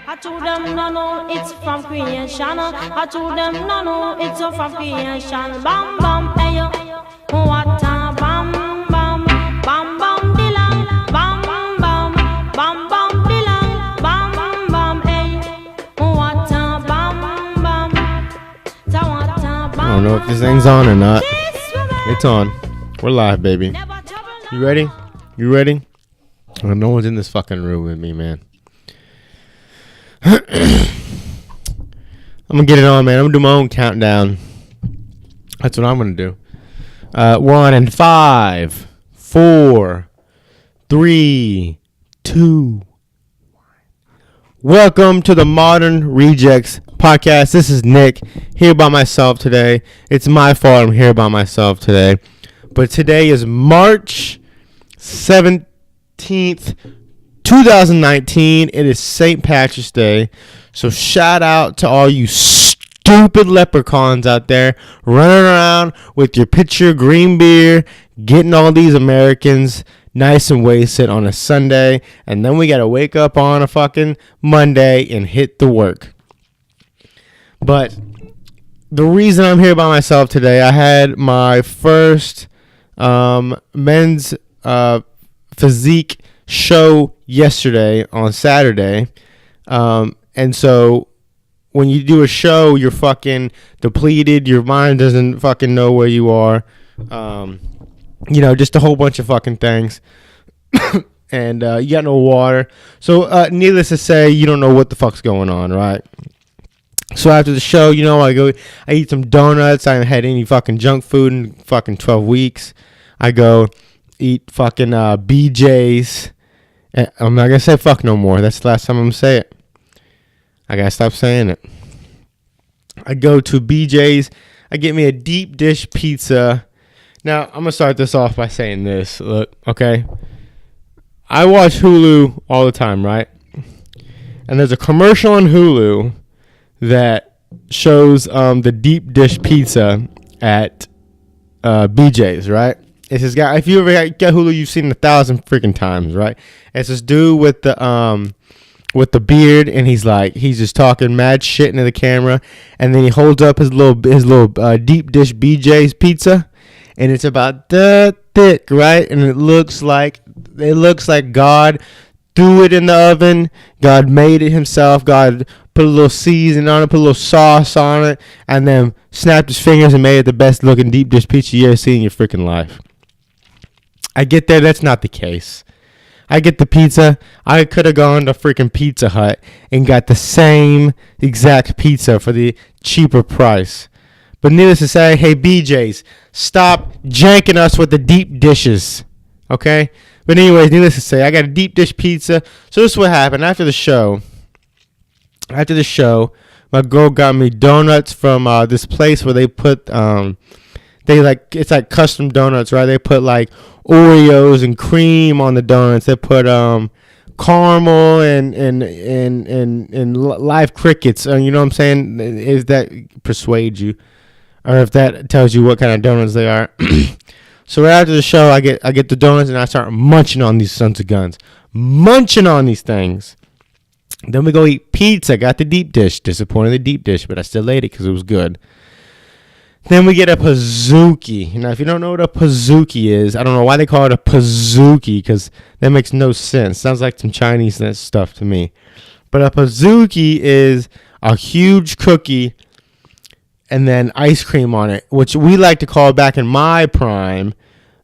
I told them no, it's from creation. I told them no, it's from creation. Bam bam, ayo, what a bam bam, bam bam dilang, bam bam, bam bam dilang, bam bam, ayo, what a bam bam, I don't know if this thing's on or not. It's on. We're live, baby. You ready? You ready? Oh, no one's in this fucking room with me, man. I'm gonna get it on, man. I'm gonna do my own countdown. That's what I'm gonna do. We're on in 5, 4, 3, 2, 1. Welcome to the Modern Rejects podcast. This is Nick, here by myself today. It's my fault I'm here by myself today. But today is March 17th, 2019. It is St. Patrick's Day. So shout out to all you stupid leprechauns out there running around with your pitcher of green beer, getting all these Americans nice and wasted on a Sunday. And then we got to wake up on a fucking Monday and hit the work. But the reason I'm here by myself today, I had my first men's physique show yesterday on Saturday. And so when you do a show, you're fucking depleted. Your mind doesn't fucking know where you are. Just a whole bunch of fucking things. And you got no water. So needless to say, you don't know what the fuck's going on, right? So after the show, I eat some donuts. I haven't had any fucking junk food in fucking 12 weeks. I go eat fucking BJ's. I'm not going to say fuck no more. That's the last time I'm going to say it. I got to stop saying it. I go to BJ's. I get me a deep dish pizza. Now, I'm going to start this off by saying this. Look, okay? I watch Hulu all the time, right? And there's a commercial on Hulu that shows the deep dish pizza at BJ's, right? It's this guy. If you ever get Hulu, you've seen it 1,000 freaking times, right? It's this dude with the beard, and he's just talking mad shit into the camera, and then he holds up his little deep dish BJ's pizza, and it's about that thick, right? And it looks like God threw it in the oven. God made it himself. God put a little seasoning on it, put a little sauce on it, and then snapped his fingers and made it the best looking deep dish pizza you ever seen in your freaking life. I get there, that's not the case. I get the pizza. I could have gone to freaking Pizza Hut and got the same exact pizza for the cheaper price. But needless to say, hey BJ's, stop janking us with the deep dishes. Okay? But anyways, needless to say, I got a deep dish pizza. So this is what happened after the show. After the show, my girl got me donuts from this place where they put it's like custom donuts, right? They put like Oreos and cream on the donuts. They put caramel and live crickets. You know what I'm saying? If that persuades you, or if that tells you what kind of donuts they are. So right after the show, I get the donuts and I start munching on these sons of guns, munching on these things. Then we go eat pizza. Got the deep dish. Disappointed in the deep dish, but I still ate it because it was good. Then we get a pizookie. Now, if you don't know what a pizookie is, I don't know why they call it a pizookie, because that makes no sense. Sounds like some Chinese stuff to me. But a pizookie is a huge cookie and then ice cream on it, which we like to call back in my prime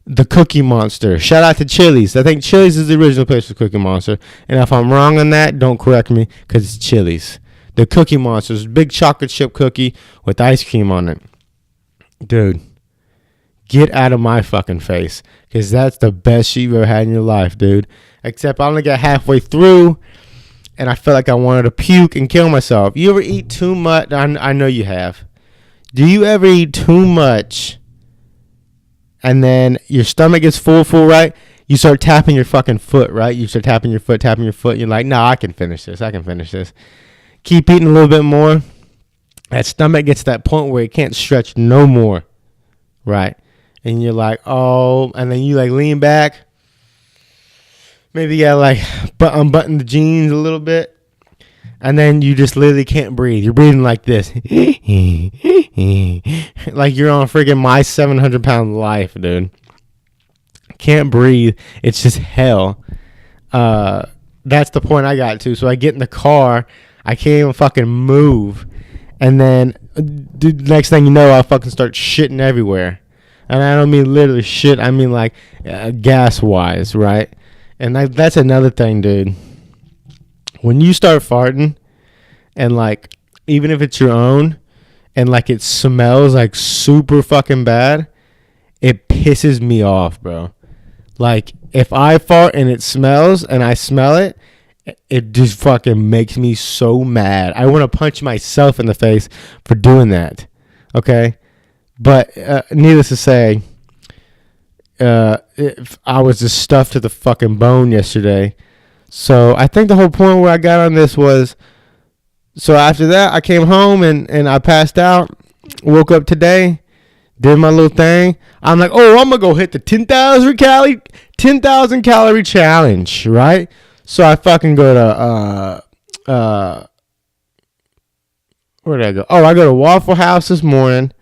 the Cookie Monster. Shout out to Chili's. I think Chili's is the original place for Cookie Monster. And if I'm wrong on that, don't correct me, because it's Chili's. The Cookie Monster is a big chocolate chip cookie with ice cream on it. Dude, get out of my fucking face, because that's the best shit you've ever had in your life, dude. Except I only got halfway through, and I felt like I wanted to puke and kill myself. You ever eat too much? I know you have. Do you ever eat too much, and then your stomach gets full, right? You start tapping your fucking foot, right? You start tapping your foot. You're like, no, I can finish this. Keep eating a little bit more. That stomach gets to that point where it can't stretch no more, right? And you're like, oh, and then you like lean back. Maybe you gotta like unbutton the jeans a little bit. And then you just literally can't breathe. You're breathing like this. Like you're on freaking my 700-pound life, dude. Can't breathe. It's just hell. That's the point I got to. So I get in the car. I can't even fucking move. And then, dude, next thing you know, I fucking start shitting everywhere. And I don't mean literally shit. I mean like gas-wise, right? And that's another thing, dude. When you start farting, and like, even if it's your own, and like it smells like super fucking bad, it pisses me off, bro. Like, if I fart and it smells and I smell it, it just fucking makes me so mad. I want to punch myself in the face for doing that. Okay? But needless to say, if I was just stuffed to the fucking bone yesterday. So I think the whole point where I got on this was, so after that, I came home and I passed out, woke up today, did my little thing. I'm like, oh, I'm going to go hit the 10,000 calorie challenge, right? So I fucking go to, where did I go? Oh, I go to Waffle House this morning,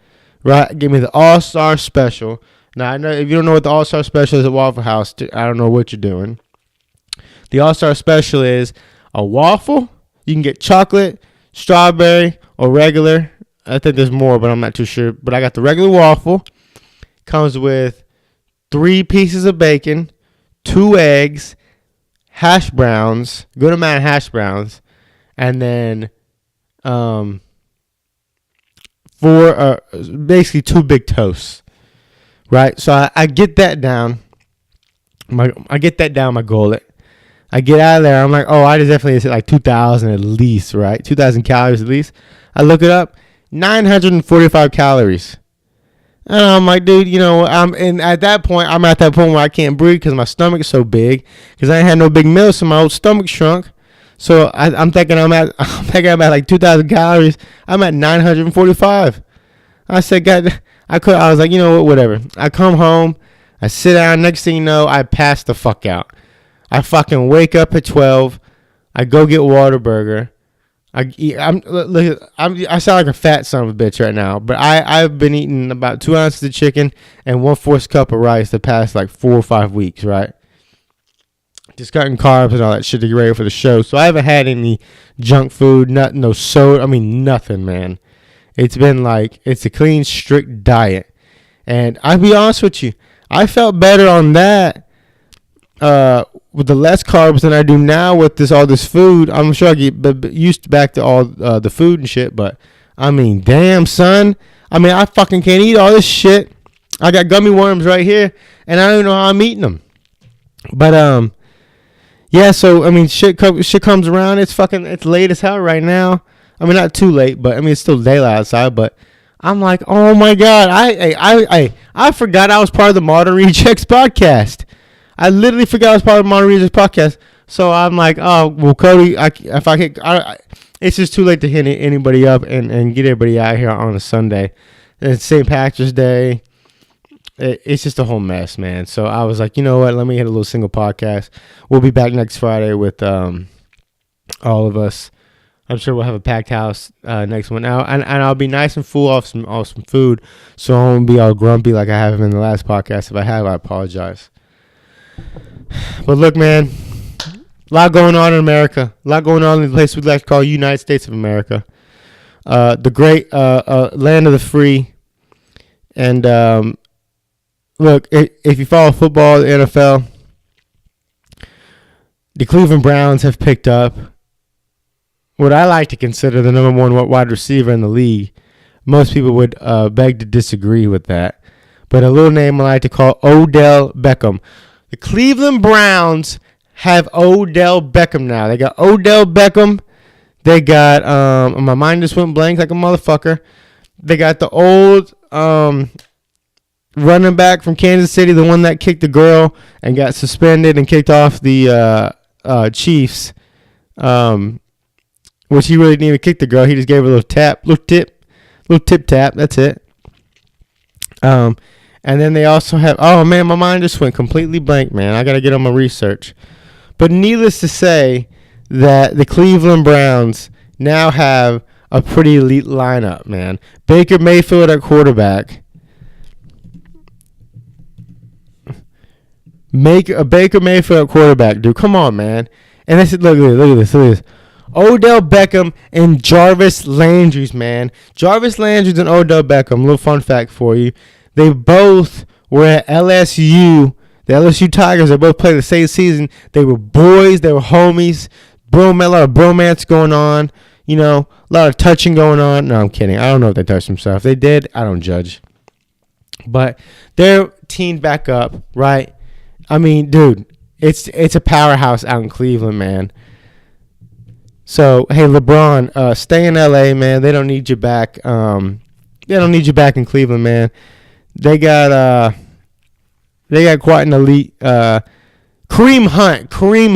right? Give me the All-Star Special. Now, I know if you don't know what the All-Star Special is at Waffle House, I don't know what you're doing. The All-Star Special is a waffle. You can get chocolate, strawberry, or regular. I think there's more, but I'm not too sure. But I got the regular waffle. Comes with 3 pieces of bacon, 2 eggs, hash browns, good amount of hash browns, and then 4, basically 2 big toasts. Right? So I get that down. I get that down my gullet. I get out of there. I'm like, oh, I just definitely hit like 2,000 at least, right? 2,000 calories at least. I look it up, 945 calories. And I'm like, dude, you know, and at that point, I'm at that point where I can't breathe because my stomach is so big. Because I ain't had no big meals, so my old stomach shrunk. So I'm thinking I'm at like 2,000 calories. I'm at 945. I said, God, I was like, you know what, whatever. I come home, I sit down. Next thing you know, I pass the fuck out. I fucking wake up at 12. I go get Whataburger. I sound like a fat son of a bitch right now, but I've been eating about 2 ounces of chicken and 1/4 cup of rice the past like 4 or 5 weeks, right? Just cutting carbs and all that shit to get ready for the show. So I haven't had any junk food, no soda. I mean, nothing, man. It's been like, it's a clean, strict diet. And I'll be honest with you, I felt better on that with the less carbs than I do now with all this food. I'm sure I get used back to all the food and shit, but I mean, damn, son. I mean, I fucking can't eat all this shit. I got gummy worms right here, and I don't even know how I'm eating them. But yeah. So I mean, shit comes around. It's late as hell right now. I mean, not too late, but I mean, it's still daylight outside. But I'm like, oh my God, I forgot I was part of the Modern Rejects podcast. I literally forgot I was part of the Modern Rejects podcast. So I'm like, oh well, Cody, it's just too late to hit anybody up and get everybody out here on a Sunday. It's St. Patrick's Day. It's just a whole mess, man. So I was like, you know what? Let me hit a little single podcast. We'll be back next Friday with all of us. I'm sure we'll have a packed house next one out, and I'll be nice and full off some food, so I won't be all grumpy like I have in the last podcast. If I have, I apologize. But look, man, a lot going on in America. A lot going on in the place we like to call United States of America, the great land of the free. And look, if you follow football, the NFL, the Cleveland Browns have picked up what I like to consider the number 1 wide receiver in the league. Most people would beg to disagree with that. But a little name I like to call Odell Beckham. The Cleveland Browns have Odell Beckham now. They got Odell Beckham. They got, my mind just went blank like a motherfucker. They got the old running back from Kansas City, the one that kicked the girl and got suspended and kicked off the Chiefs. Which he really didn't even kick the girl. He just gave her a little tap, little tip tap. That's it. And then they also have, oh man, my mind just went completely blank, man. I got to get on my research. But needless to say, that the Cleveland Browns now have a pretty elite lineup, man. Baker Mayfield at quarterback. Baker Mayfield at quarterback, dude. Come on, man. And look at this. Odell Beckham and Jarvis Landry's, man. Jarvis Landry's and Odell Beckham. Little fun fact for you. They both were at LSU. The LSU Tigers, they both played the same season. They were boys. They were homies. A lot of bromance going on. You know, a lot of touching going on. No, I'm kidding. I don't know if they touched themselves. If they did, I don't judge. But they're teamed back up, right? I mean, dude, it's a powerhouse out in Cleveland, man. So, hey, LeBron, stay in LA, man. They don't need you back. They don't need you back in Cleveland, man. They got quite an elite. Kareem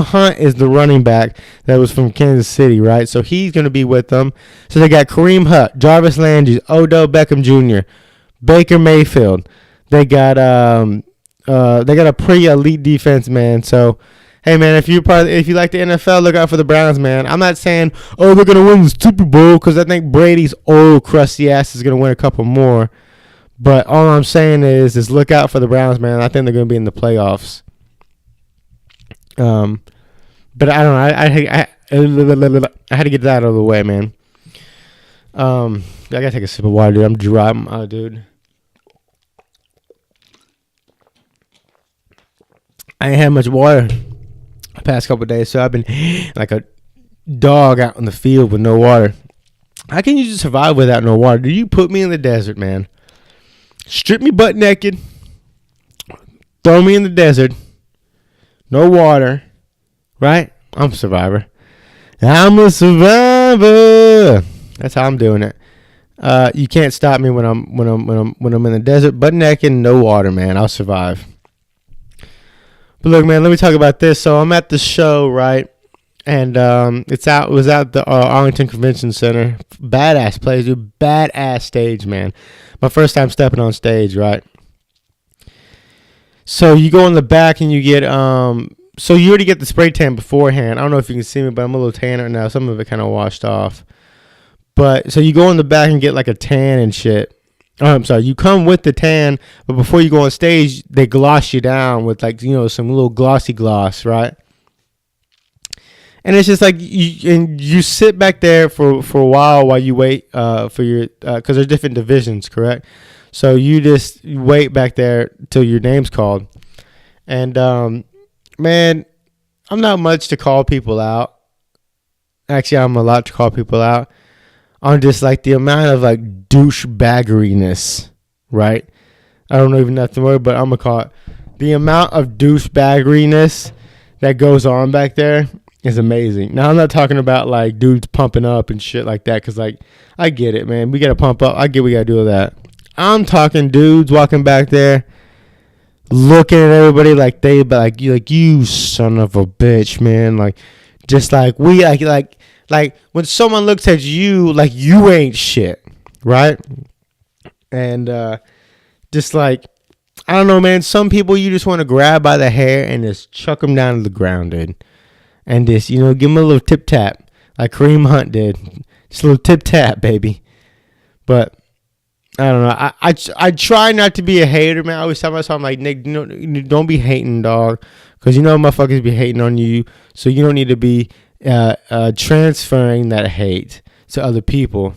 Hunt is the running back that was from Kansas City, right? So he's going to be with them. So they got Kareem Hunt, Jarvis Landry, Odell Beckham Jr., Baker Mayfield. They got a pretty elite defense, man. So hey, man, if you like the NFL, look out for the Browns, man. I'm not saying they're going to win the Super Bowl because I think Brady's old crusty ass is going to win a couple more. But all I'm saying is look out for the Browns, man. I think they're going to be in the playoffs. But I don't know. I had to get that out of the way, man. I gotta take a sip of water, dude. I'm dry, dude. I ain't had much water the past couple of days, so I've been like a dog out in the field with no water. How can you just survive without no water? Do you put me in the desert, man? Strip me butt naked, throw me in the desert, no water, right? I'm a survivor. I'm a survivor. That's how I'm doing it. You can't stop me when I'm in the desert, butt naked, no water, man. I'll survive. But look, man, let me talk about this. So I'm at the show, right? And it was at the Arlington Convention Center. Badass place, dude. Badass stage, man. My first time stepping on stage, right? So you go in the back and you get so you already get the spray tan beforehand. I don't know if you can see me, but I'm a little tan right now. Some of it kind of washed off. But so you go in the back and get like a tan and shit. Oh, I'm sorry. You come with the tan, but before you go on stage, they gloss you down with like, you know, some little glossy gloss, right? And it's just like you sit back there for a while you wait for your because there's different divisions, correct? So you just wait back there till your name's called. And man, I'm not much to call people out. Actually, I'm a lot to call people out on just like the amount of like douchebaggeriness, right? I don't even know the word, but I'm gonna call it the amount of douchebaggeriness that goes on back there. Is amazing. Now, I'm not talking about, like, dudes pumping up and shit like that, because, like, I get it, man. We got to pump up. I get we got to do that. I'm talking dudes walking back there, looking at everybody like they, like you son of a bitch, man. Like, just like we, like when someone looks at you, like you ain't shit, right? And just like, I don't know, man. Some people you just want to grab by the hair and just chuck them down to the ground, dude. And just, you know, give him a little tip-tap like Kareem Hunt did. Just a little tip-tap, baby. But, I don't know. I try not to be a hater, man. I always tell myself, I'm like, Nick, don't be hating, dog. Because you know motherfuckers be hating on you. So you don't need to be transferring that hate to other people.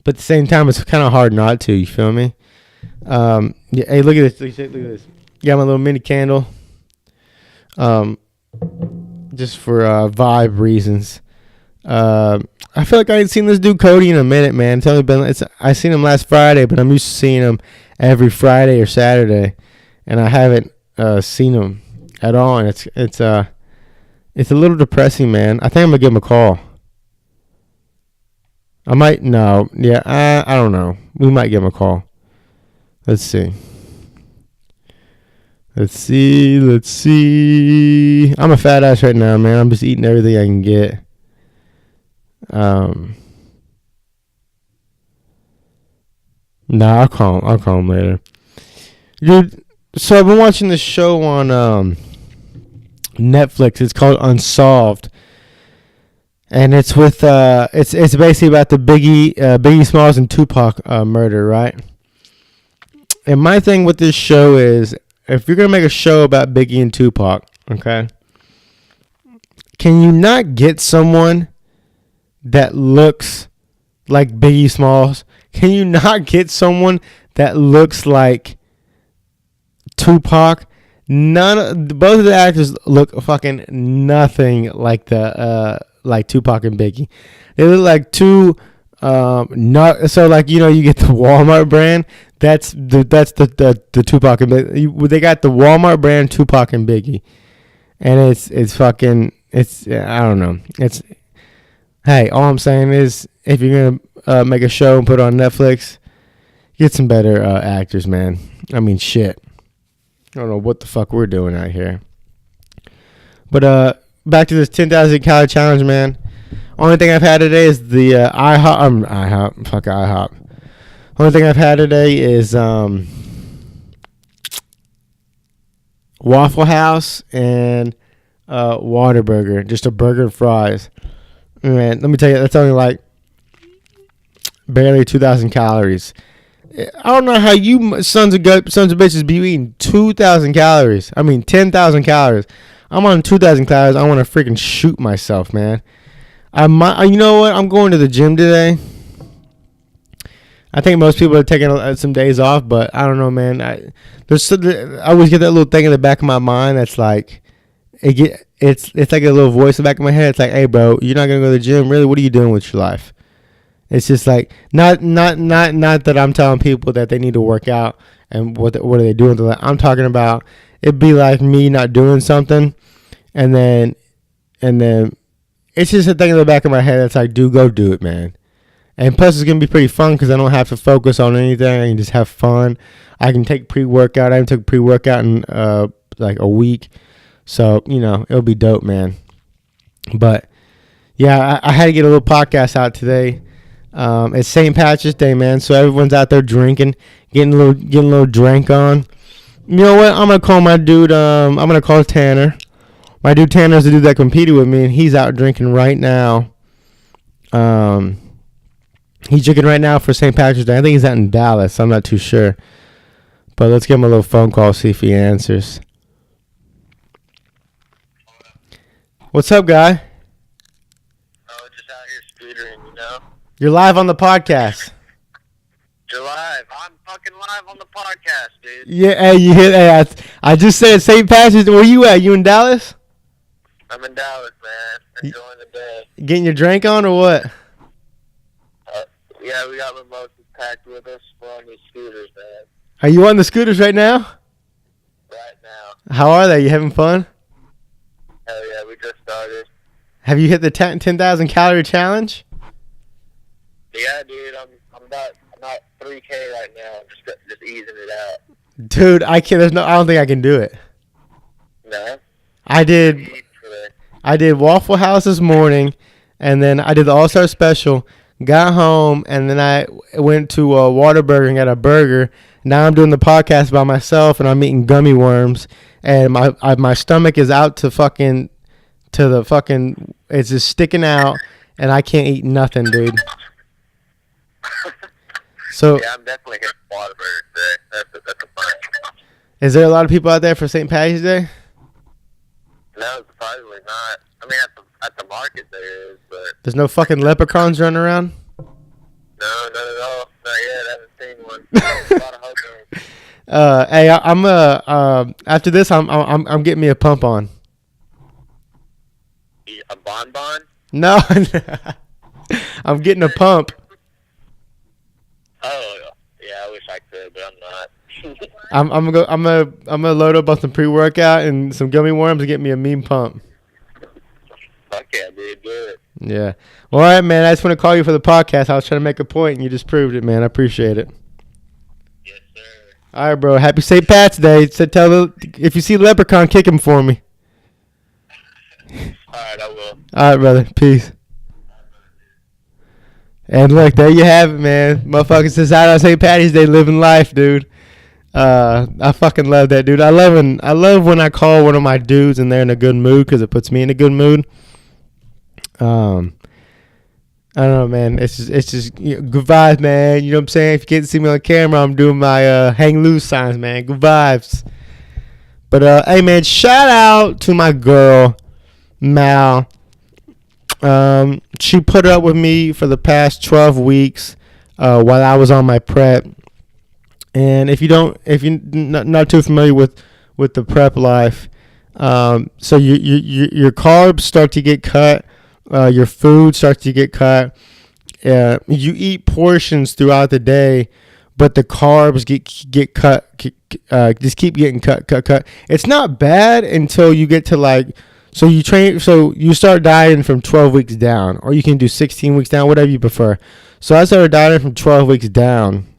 But at the same time, it's kind of hard not to. You feel me? Yeah, hey, look at this. Look at this. Got my little mini candle. Just for vibe reasons. I feel like I ain't seen this dude Cody in a minute, man. I seen him last Friday, but I'm used to seeing him every Friday or Saturday, and I haven't seen him at all. And it's a little depressing, man. I think I'm gonna give him a call. I might no, yeah, I don't know. We might give him a call. Let's see. Let's see. I'm a fat ass right now, man. I'm just eating everything I can get. Nah, I'll call him later. Dude, so I've been watching this show on Netflix. It's called Unsolved, and it's with it's basically about the Biggie Smalls and Tupac murder, right? And my thing with this show is, if you're gonna make a show about Biggie and Tupac, okay, can you not get someone that looks like Biggie Smalls? Can you not get someone that looks like Tupac? Both of the actors look fucking nothing like like Tupac and Biggie. They look like two not so, like, you know, you get the Walmart brand. That's the Tupac and Biggie. They got the Walmart brand Tupac and Biggie, and it's fucking, I don't know. Hey, all I'm saying is, if you're gonna make a show and put it on Netflix, get some better actors, man. I mean, shit. I don't know what the fuck we're doing out here. But back to this 10,000 calorie challenge, man. Only thing I've had today is the IHOP. Only thing I've had today is Waffle House and Whataburger. Just a burger and fries. Man, let me tell you, that's only like barely 2,000 calories. I don't know how you sons of bitches be eating 2,000 calories. I mean 10,000 calories. I'm on 2,000 calories. I want to freaking shoot myself, man. You know what? I'm going to the gym today. I think most people are taking some days off, but I don't know, man. I always get that little thing in the back of my mind that's like, it's like a little voice in the back of my head. It's like, hey, bro, you're not gonna go to the gym, really? What are you doing with your life? It's just like, not that I'm telling people that they need to work out and what are they doing. I'm talking about, it'd be like me not doing something, and then it's just a thing in the back of my head that's like, dude, go do it, man. And plus, it's going to be pretty fun because I don't have to focus on anything. I can just have fun. I can take pre-workout. I haven't took pre-workout in like a week. So, you know, it'll be dope, man. But, yeah, I had to get a little podcast out today. It's St. Patrick's Day, man. So everyone's out there drinking, getting a little drink on. You know what? I'm going to call my dude, I'm going to call Tanner. My dude Tanner's the dude that competed with me, and he's out drinking right now. He's drinking right now for St. Patrick's Day. I think he's out in Dallas. I'm not too sure. But let's give him a little phone call, see if he answers. What's up, guy? Oh, just out here scootering, you know? You're live on the podcast. You're live. I'm fucking live on the podcast, dude. Yeah, hey, you hear that? I just said St. Patrick's Day. Where you at? You in Dallas? I'm in Dallas, man. Enjoying the day. Getting your drink on or what? Yeah, we got mimosas packed with us. We're on these scooters, man. Are you on the scooters right now? Right now. How are they? You having fun? Hell yeah, we just started. Have you hit the 10,000 calorie challenge? Yeah, dude, I'm not 3K right now. I'm just easing it out. Dude, I can't. I don't think I can do it. No. I did Waffle House this morning, and then I did the All-Star Special. Got home, and then I went to Whataburger and got a burger. Now I'm doing the podcast by myself, and I'm eating gummy worms, and my stomach is out to the fucking, it's just sticking out, and I can't eat nothing, dude. So yeah, I'm definitely hitting Whataburger today. That's a fun. Is there a lot of people out there for St. Patrick's Day? No, surprisingly not. I mean, at the market there is, but There's no fucking leprechauns running around? no, not at all. Not yet. I haven't seen one. A lot of hope. Hey, I'm after this, I'm getting me a pump on. A bonbon? No, I'm getting a pump. Oh, yeah. I wish I could, but I'm not. I'm gonna load up on some pre-workout and some gummy worms and get me a mean pump. Fuck yeah, dude, do it. Yeah. Well, all right, man. I just want to call you for the podcast. I was trying to make a point, and you just proved it, man. I appreciate it. Yes, sir. All right, bro. Happy St. Pat's Day. So if you see Leprechaun, kick him for me. All right, I will. All right, brother. Peace. And look, there you have it, man. Motherfuckers is out on St. Patty's Day living life, dude. I fucking love that, dude. I love when I call one of my dudes and they're in a good mood because it puts me in a good mood. I don't know, man. It's just good vibes, man. You know what I'm saying? If you can't see me on camera, I'm doing my hang loose signs, man. Good vibes. But hey, man, shout out to my girl Mal. She put up with me for the past 12 weeks while I was on my prep. And if you're not too familiar with the prep life, so your carbs start to get cut, your food starts to get cut. You eat portions throughout the day, but the carbs get cut, just keep getting cut. It's not bad until you get to so you start dieting from 12 weeks down, or you can do 16 weeks down, whatever you prefer. So I started dieting from 12 weeks down.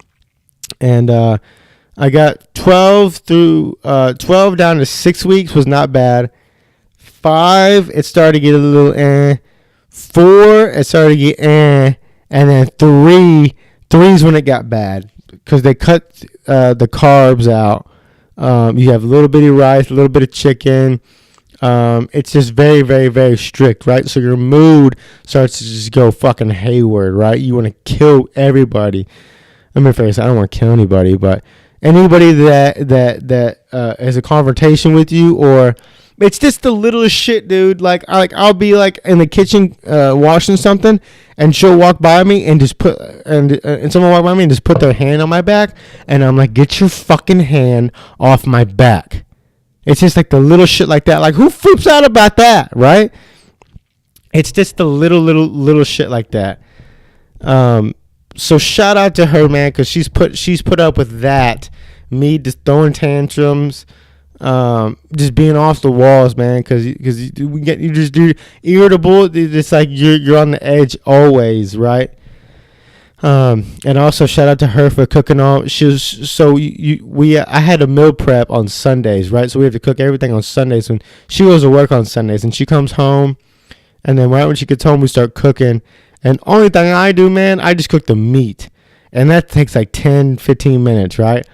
And I got 12 down to 6 weeks was not bad. 5, it started to get a little 4, it started to get and then 3 is when it got bad because they cut the carbs out. You have a little bit of rice, a little bit of chicken. It's just very, very, very strict, right? So your mood starts to just go fucking hayward, right? You want to kill everybody. I don't want to kill anybody, but anybody that has a confrontation with you, or it's just the littlest shit, dude. I'll be in the kitchen washing something, and she'll walk by me and just and someone walk by me and just put their hand on my back, and I'm like, get your fucking hand off my back. It's just the little shit like that. Who flips out about that, right? It's just the little shit like that. So shout out to her, man, because she's put up with that. Me just throwing tantrums, just being off the walls, man, because you're irritable. It's like you're on the edge always, right? And also shout out to her for cooking all. I had a meal prep on Sundays, right? So we have to cook everything on Sundays. When she goes to work on Sundays, and she comes home, and then right when she gets home, we start cooking. And only thing I do, man, I just cook the meat. And that takes 10, 15 minutes, right?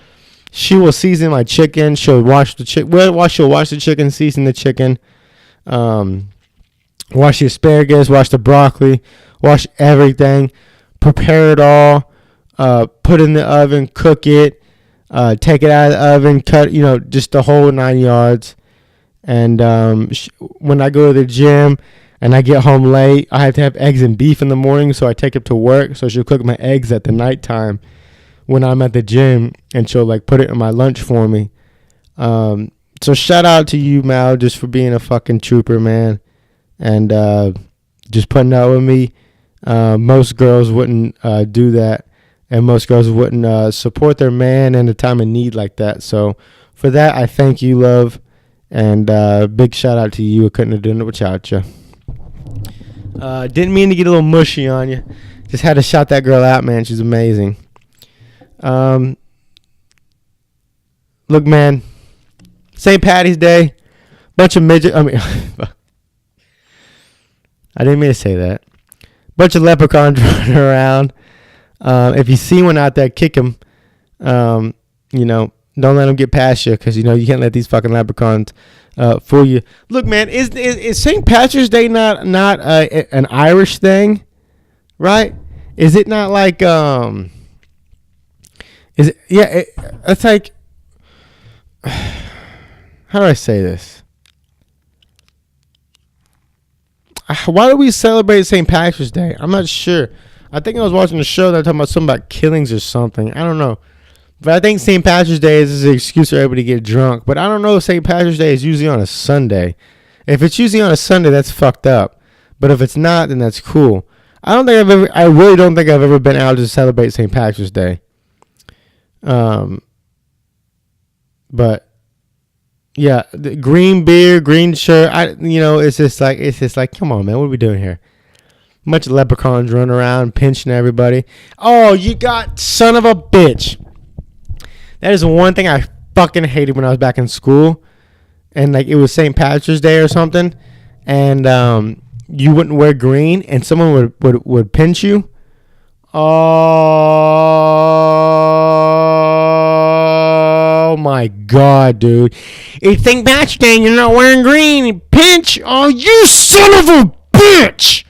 She will season my chicken. She'll wash the chicken. She'll wash the chicken, season the chicken. Wash the asparagus, wash the broccoli, wash everything. Prepare it all. Put it in the oven, cook it. Take it out of the oven, cut, just the whole 9 yards. And when I go to the gym, and I get home late, I have to have eggs and beef in the morning, so I take it to work. So she'll cook my eggs at the nighttime when I'm at the gym, and she'll put it in my lunch for me. So shout out to you, Mal, just for being a fucking trooper, man, and just putting up with me. Most girls wouldn't do that, and most girls wouldn't support their man in a time of need like that. So for that, I thank you, love, and big shout out to you. I couldn't have done it without you. Didn't mean to get a little mushy on you. Just had to shout that girl out, man. She's amazing. Look, man. St. Patty's Day. Bunch of midget. I didn't mean to say that. Bunch of leprechauns running around. If you see one out there, kick him. Don't let them get past you, because you can't let these fucking leprechauns fool you. Look, man, is St. Patrick's Day not an Irish thing, right? Is it not is it? Yeah, it's how do I say this? Why do we celebrate St. Patrick's Day? I'm not sure. I think I was watching a show that was talking about something about killings or something. I don't know. But I think St. Patrick's Day is an excuse for everybody to get drunk. But I don't know if St. Patrick's Day is usually on a Sunday. If it's usually on a Sunday, that's fucked up. But if it's not, then that's cool. I really don't think I've ever been out to celebrate St. Patrick's Day. But yeah, the green beer, green shirt. It's just like, come on, man, what are we doing here? Bunch of leprechauns running around, pinching everybody. Oh, you got son of a bitch. That is one thing I fucking hated when I was back in school, and it was St. Patrick's Day or something, and you wouldn't wear green, and someone would pinch you. Oh, Oh my god, dude. It's St. Patrick's Day and you're not wearing green. Pinch. Oh, you son of a bitch.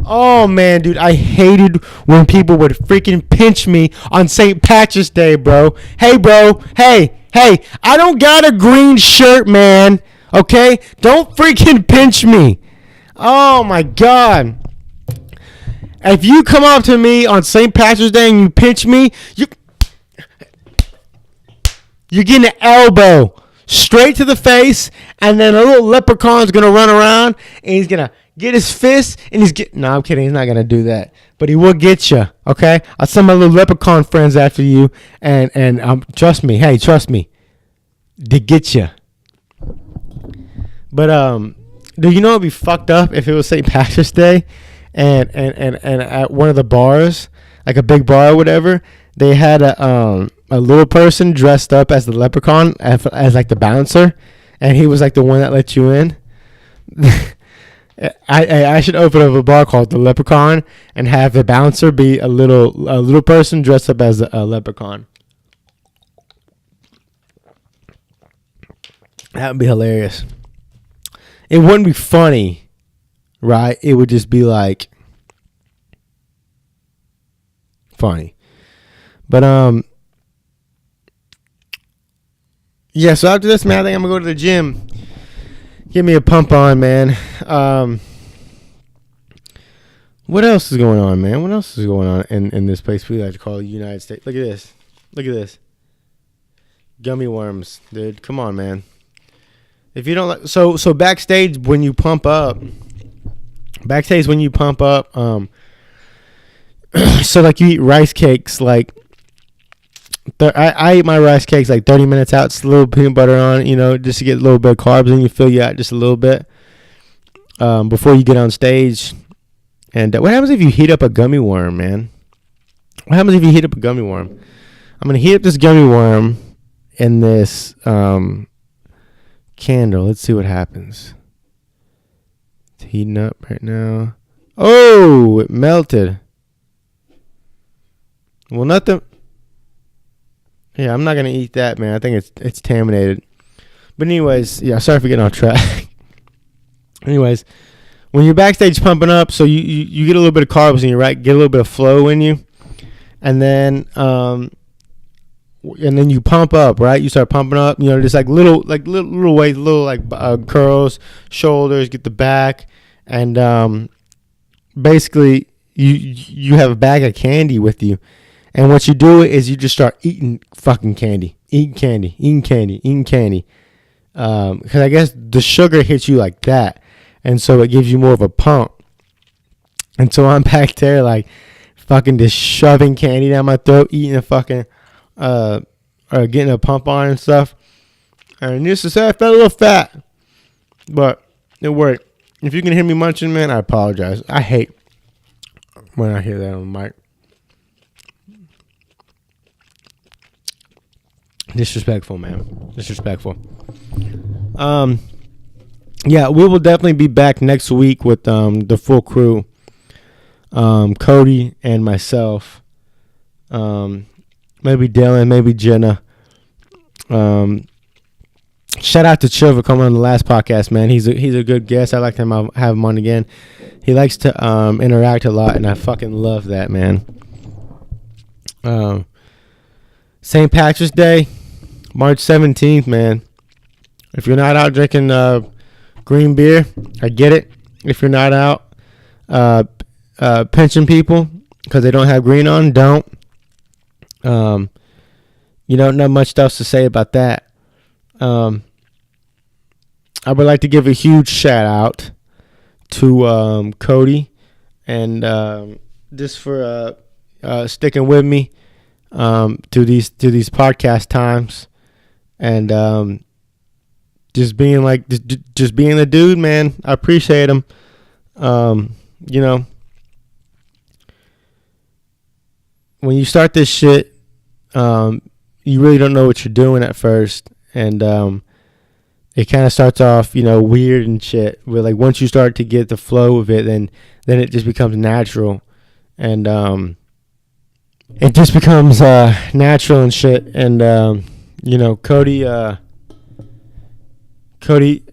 Oh man, dude, I hated when people would freaking pinch me on St. Patrick's Day, bro. Hey, bro. Hey, I don't got a green shirt, man. Okay? Don't freaking pinch me. Oh my god. If you come up to me on St. Patrick's Day and you pinch me, you're getting an elbow straight to the face, and then a little leprechaun's going to run around, and he's going to get his fist, and no, I'm kidding. He's not going to do that. But he will get you, okay? I'll send my little leprechaun friends after you, and trust me. Hey, trust me. They get you. But, do you know it'd be fucked up if it was St. Patrick's Day, and at one of the bars, like a big bar or whatever, they had a little person dressed up as the leprechaun, as like the bouncer, and he was like the one that let you in. I should open up a bar called the Leprechaun and have the bouncer be a little person dressed up as a leprechaun. That would be hilarious. It wouldn't be funny, right? It would just be like funny. But yeah, so after this, man, I think I'm gonna go to the gym. Get me a pump on, man. What else is going on, man? What else is going on in this place we like to call the United States? Look at this. Look at this. Gummy worms, dude. Come on, man. If you don't like, so backstage when you pump up, so like you eat rice cakes, like I eat my rice cakes like 30 minutes out, just a little peanut butter on, just to get a little bit of carbs and you fill you out just a little bit before you get on stage. And what happens if you heat up a gummy worm, man? What happens if you heat up a gummy worm? I'm gonna heat up this gummy worm in this candle. Let's see what happens. It's heating up right now. Oh, it melted. Well, nothing. Yeah, I'm not gonna eat that, man. I think it's contaminated. But anyways, yeah, sorry for getting off track. Anyways, when you're backstage pumping up, so you get a little bit of carbs in you, right? Get a little bit of flow in you, and then you pump up, right? You start pumping up, just like little weights, little like curls, shoulders, get the back, and basically you have a bag of candy with you. And what you do is you just start eating fucking candy. Eating candy. Because I guess the sugar hits you like that. And so it gives you more of a pump. And so I'm back there like fucking just shoving candy down my throat, eating a fucking, or getting a pump on and stuff. And needless to say, I felt a little fat. But it worked. If you can hear me munching, man, I apologize. I hate when I hear that on the mic. Disrespectful, man. Disrespectful. Yeah, we will definitely be back next week with the full crew. Cody and myself. Maybe Dylan, maybe Jenna. Shout out to Chill for coming on the last podcast, man. He's a good guest. I like to have him on again. He likes to interact a lot, and I fucking love that, man. St. Patrick's Day, March 17th, man. If you're not out drinking green beer, I get it. If you're not out pinching people because they don't have green on, don't. You don't know much else to say about that. I would like to give a huge shout out to Cody and just for sticking with me through these podcast times, and just being like just being a dude, man. I appreciate him. When you start this shit, you really don't know what you're doing at first, and it kind of starts off, weird and shit. But like once you start to get the flow of it, then it just becomes natural, and it just becomes natural and shit. And Cody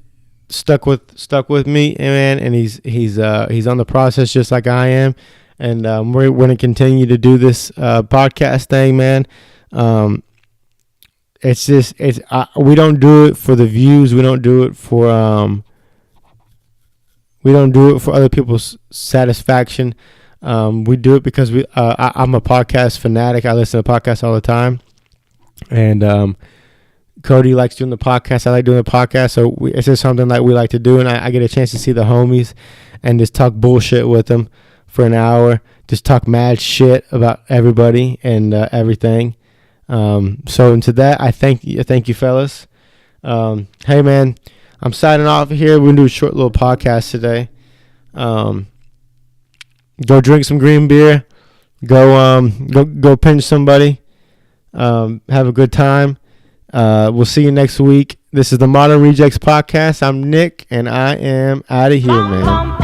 stuck with me, man, and he's on the process just like I am, and we're going to continue to do this podcast thing, man. We don't do it for the views. We don't do it for other people's satisfaction. We do it because I'm a podcast fanatic. I listen to podcasts all the time, and Cody likes doing the podcast. I like doing the podcast, so it's just something that we like to do. And I get a chance to see the homies and just talk bullshit with them for an hour. Just talk mad shit about everybody and everything. So into that, I thank you, fellas. Hey, man, I'm signing off here. We're gonna do a short little podcast today. Go drink some green beer. Go pinch somebody. Have a good time. We'll see you next week. This is the Modern Rejects Podcast. I'm Nick, and I am out of here, man.